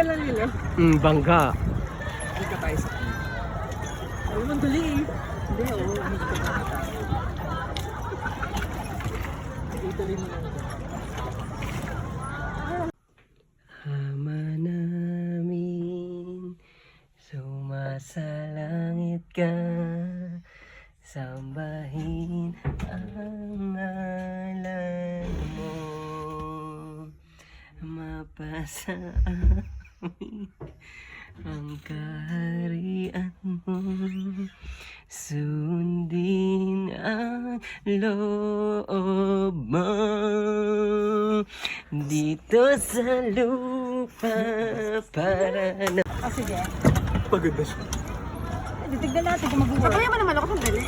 lang nila. Bangga. Hindi ka tayo sa kanya. Ay, mandali eh. Hindi, oo. Hindi ka tayo. Ituloy mo lang ito. Ama namin, sumasalangit ka, sambahin ang ngalan mo, mapasa amin ang kaharian mo, sundin ang loob mo dito sa lupa para na... Sige. Paganda siya. Titignan natin kung mag-work. Kaya mo naman ako sandali.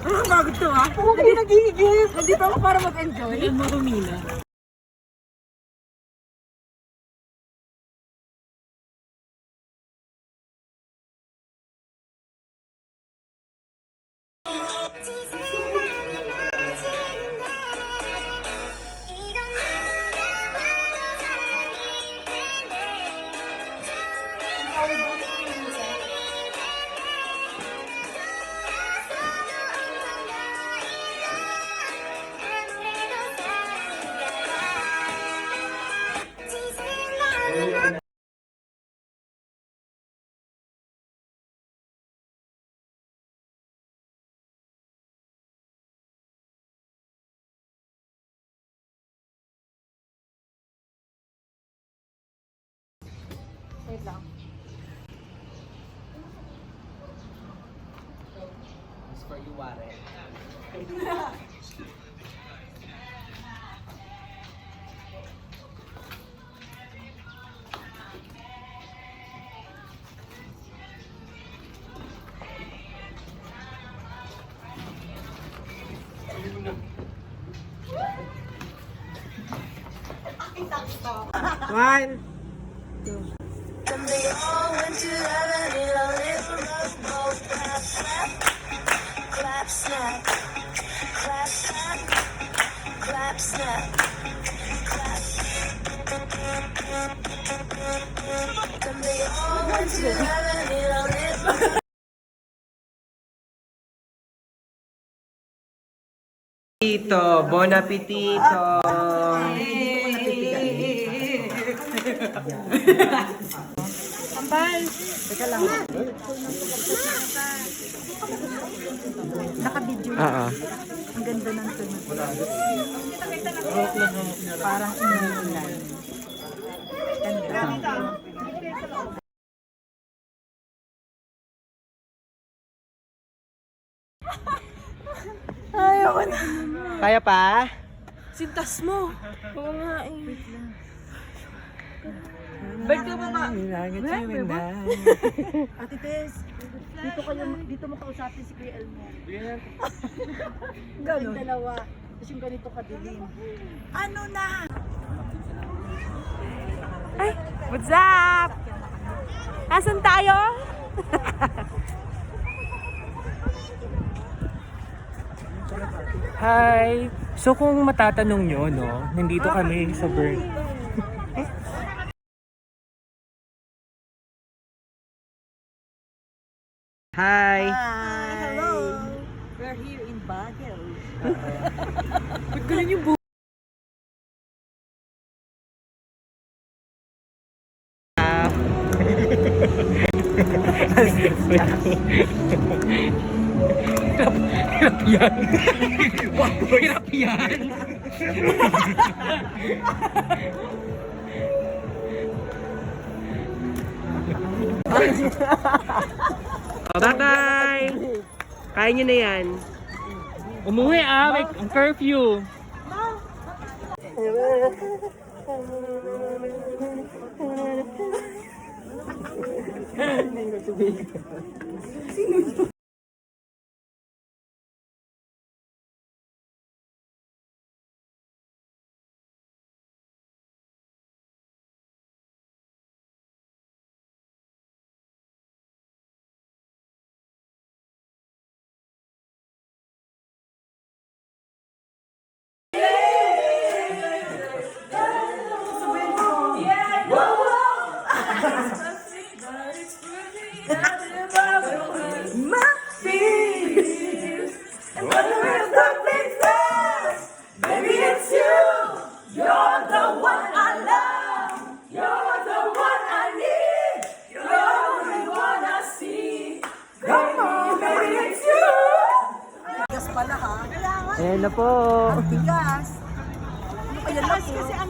Ang bagod to ha? Hindi nagigigil. Nandito ako para mag-enjoy. Yan mo rumina. Wait lang. It's for you, Warren. One. Tito, bon appetito! Kambal! Teka lang. Naka-video. Oo. Ang ganda ng tunog. Parang inuulan. Ganda. Ayaw ko na. Kaya pa? Sintas mo. Oo nga eh. Ba't ka ba ba? Ate Tess, dito mo kausapin si Kuya Elmo. Ganun. Dalawa. Tapos yung ganito kadilim. Ano na? Ay, what's up? Asan tayo? Hi! So kung matatanong nyo, no, nandito kami sa Burn. Hi! Hello. We're here in Baguio. Ba't ganun yung buhay? Hirap yan! Hirap yan! Bye-bye! Kain nyo na yan. Umuwi may curfew! Bigas pala ha. Ayan na po. Bigas. Ano kaya na po? Kasi ang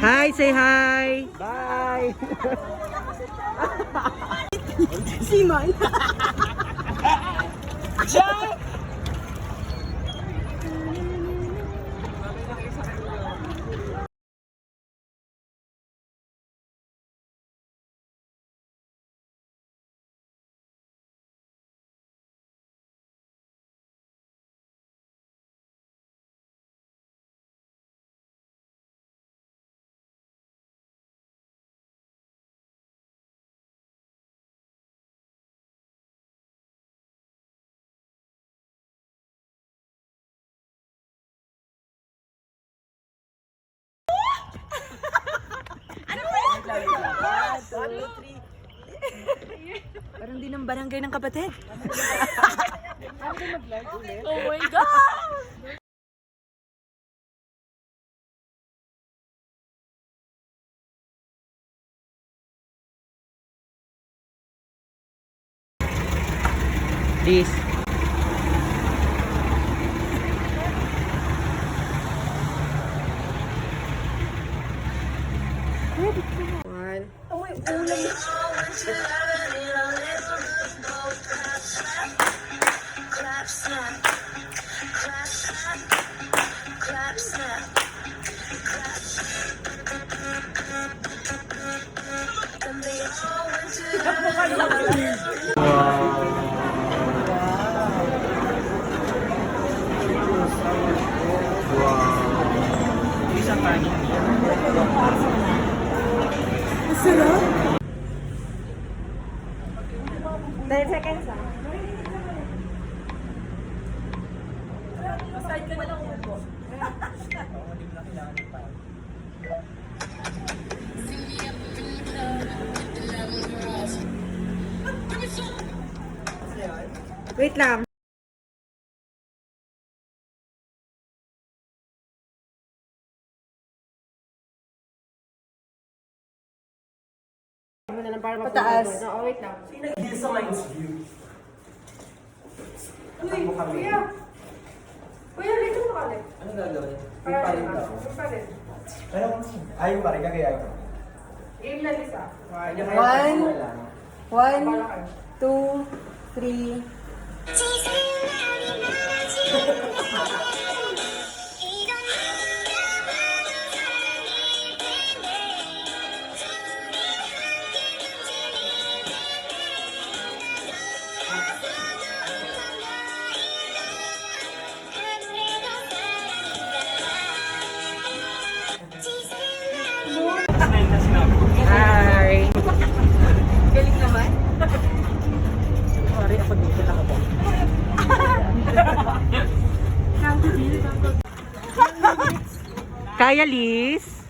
Hi, say hi. Bye. Simon. Parang di ng barangay ng kapatid. Oh my God! Please. One. Isang kanin. Sarap. 10 seconds ah. Side ka na lang upo. Wait lang. Pataas. Oo, wait lang. Hindi sa Minds View. Uy, kuya! Kuya, dito mo kalit. Ano gagawin? Para rin daw. Pa rin. Pero, ayun pa rin, kagaya ko. Game na isa. One. 1, 2, 3. Hi. Galing naman. Sorry, ako dito lang ako. Kaya, Liz?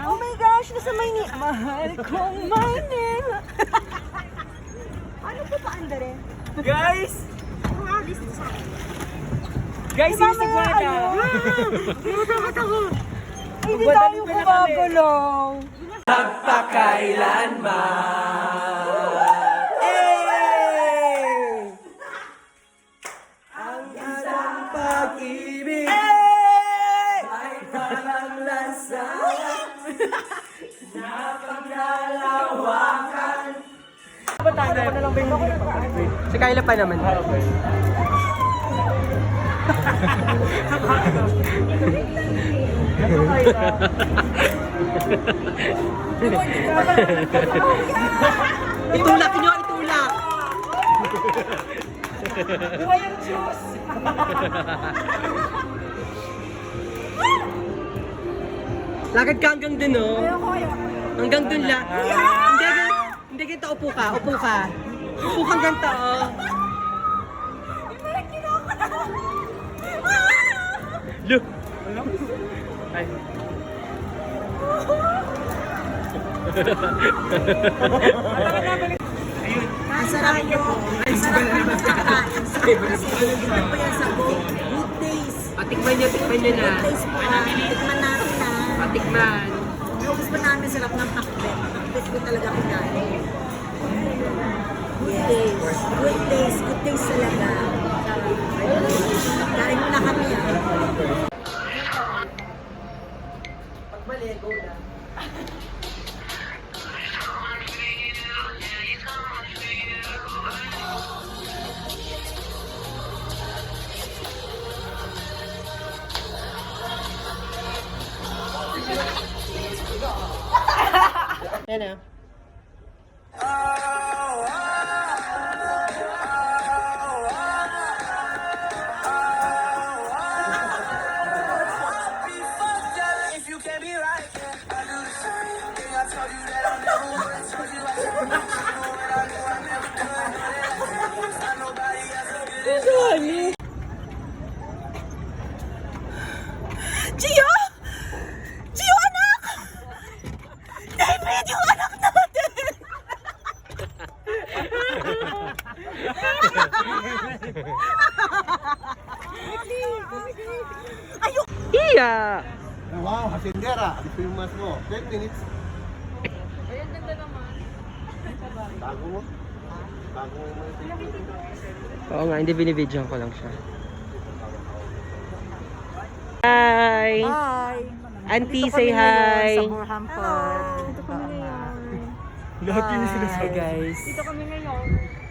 Oh my gosh, nasa Maynila. Mahal kong Maynila. Ano po pa, Andre? Guys! Guys, yung Sagwada! Hindi tayo gumagalaw. Ang isang pag-ibig ay parang lansangan na pagkalawakan. Si Kyla pa naman. Itulak nyo, itulak! Buhay ang Diyos. Lakad ka hanggang dun, oh. Hanggang dun lang. Hindi ganito, upo ka, upo ka. Upo ka hanggang to, oh. Look! Ay. Ang sarap nyo. Ang sarap nyo magkakain. Kasi pa yan sa good days. Tikman nyo na. Good days po. Tikman natin na. naman. Gusto namin sarap ng pakbet. Pakbet ko talaga kinain. Good days. Good days. Good days talaga. Kain mo na kami. Pagbali, go na. Yan na. Gio! Gio, anak! David, yung anak natin! Ayok! Iya! Wow, hasindera. Di filmas mo. 10 minutes. Ayan, ganda naman. Bago mo? Bago mo yung Oo nga, hindi binibidyoan ko lang siya. Hi! Hi! Auntie, say hi! Sa Burhampton. Dito kami ngayon. Lagi niya Hi, sinasabi. guys. Dito kami ngayon.